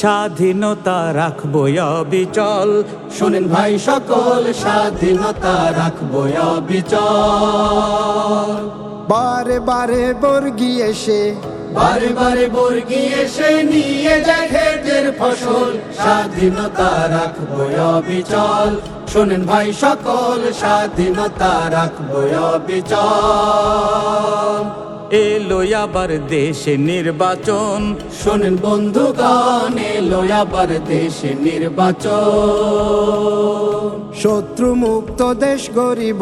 স্বাধীনতা রাখবো অবিচল। শোনেন ভাই সকল, স্বাধীনতা রাখবো অবিচল। বারে বারে বর্গী এসে, বারে বারে বর্গী এসে নিয়ে যায় ক্ষেতের ফসল, স্বাধীনতা রাখবো অবিচল। শোনেন ভাই সকল, স্বাধীনতা রাখবো অবিচল। এলো আবার দেশে নির্বাচন, শোনেন বন্ধুগণ, এলো আবার দেশে নির্বাচন। শত্রু মুক্ত দেশ গরিব,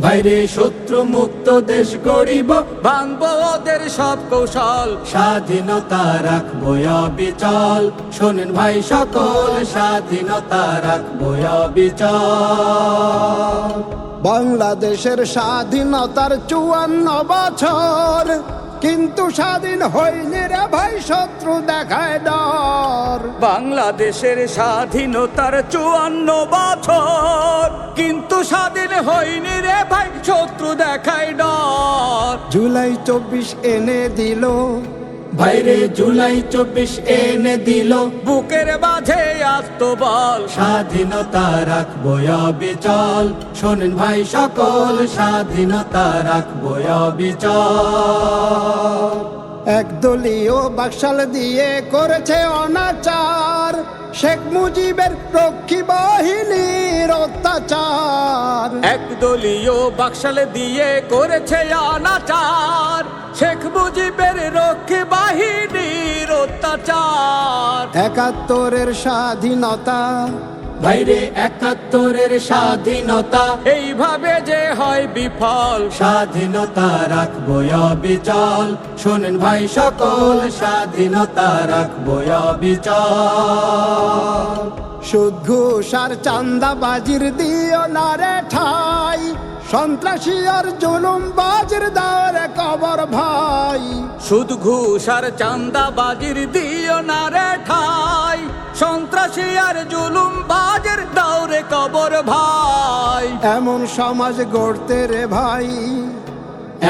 বাইরে শত্রু মুক্ত দেশ গড়িব, ভাঙবো ওদের সব কৌশল। স্বাধীনতা রাখবো অবিচল। শোনেন ভাই সকল, স্বাধীনতা রাখবো অবিচল। বাংলাদেশের স্বাধীনতার 54 বছর, কিন্তু স্বাধীন হয়নি রে ভাই, শত্রু দেখায় ডর। বাংলাদেশের স্বাধীনতার 54 বছর, কিন্তু স্বাধীন হয়নি রে ভাই, শত্রু দেখায় ডর। জুলাই 24 এনে দিল, বাইরে জুলাই 24 এনে দিল, বুকের মাঝে আত্মবল। স্বাধীনতা রাখবো অবিচল। শোনেন ভাই সকল, স্বাধীনতা রাখবো অবিচল। একদলীয় বাকশাল দিয়ে করেছে অনাচার, শেখ মুজিবের রক্ষী বাহিনীর অত্যাচার। একদলীয় বাকশাল দিয়ে করেছে অনাচার, শেখ মুজিবের রক্ষী বাহিনীর অত্যাচার। 71-এর স্বাধীনতা, বাইরে 71-এর স্বাধীনতা, এইভাবে যে হয় বিফল। স্বাধীনতা রাখবো অবিচল। শোনেন ভাই সকল, স্বাধীনতা রাখবো অবিচল। সুদ ঘুষ আর চাঁদাবাজির দিও না রে ঠাই, সন্ত্রাসী আর জুলুম বাজির দাওরে কবর ভাই। সুদ ঘুষ আর চাঁদাবাজির দিও না রে ঠাই, সন্ত্রাসী আর জুলুম বাজের দাওরে কবর ভাই। এমন সমাজ গড়তে রে ভাই,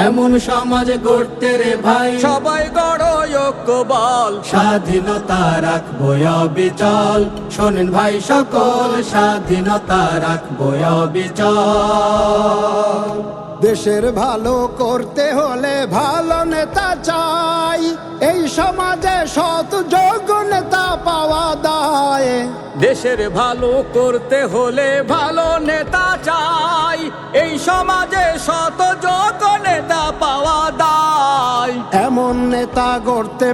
এমন সমাজ গড়তে রে ভাই, সবাই গড় ঐক্য বল। স্বাধীনতা রাখবো অবিচল। শোনেন ভাই সকল, স্বাধীনতা রাখবো অবিচল। দেশের ভালো করতে হলে ভালো নেতা চাই, এই সমাজে সৎ যোগ্য নেতা পাওয়া দায়। দেশের ভালো করতে হলে ভালো নেতা চাই, এই সমাজে শত যোগ্য নেতা পাওয়া দায়। এমন নেতা গড়তে